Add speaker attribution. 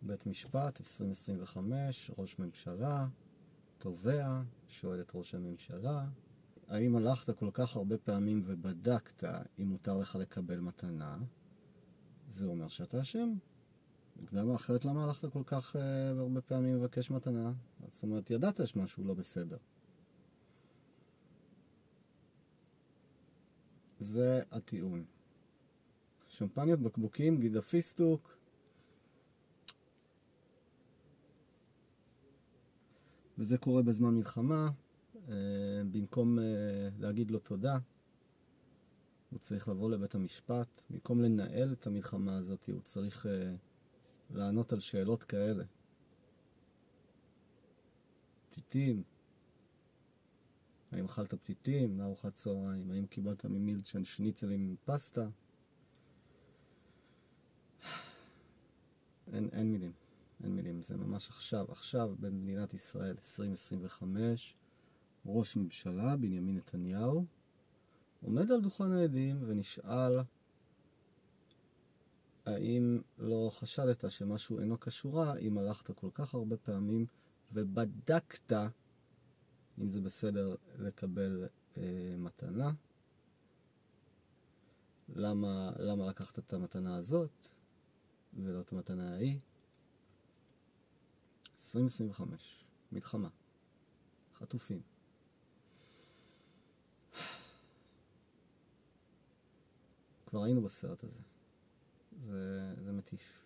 Speaker 1: בית משפט, 2025, ראש ממשלה, תובע, שואל את ראש הממשלה, האם הלכת כל כך הרבה פעמים ובדקת אם מותר לך לקבל מתנה? זה אומר שאתה אשם. למה אחרת למה הלכת כל כך הרבה פעמים לבקש מתנה? זאת אומרת, ידעת שמשהו לא בסדר. זה הטיעון. שמפניות, בקבוקים, גידה פיסטוק. וזה קורה בזמן מלחמה. במקום להגיד לו תודה, הוא צריך לבוא לבית המשפט. במקום לנהל את המלחמה הזאת, הוא צריך לענות על שאלות כאלה. פתיתים. האם אכלת פתיתים לארוחת צהריים? האם קיבלת ממילצ'ן שניצל עם פסטה? אין מילים. אין מילים. זה ממש עכשיו במדינת ישראל 2025, ראש ממשלה בנימין נתניהו עומד על דוכן העדים ונשאל האם לא חשדת שמשהו אינו קשורה אם הלכת כל כך הרבה פעמים ובדקת אם זה בסדר לקבל מתנה. למה לקחת את המתנה הזאת ולא את המתנה ההיא? 2025, מלחמה, חטופים. כבר היינו בסרט הזה. זה מתיש.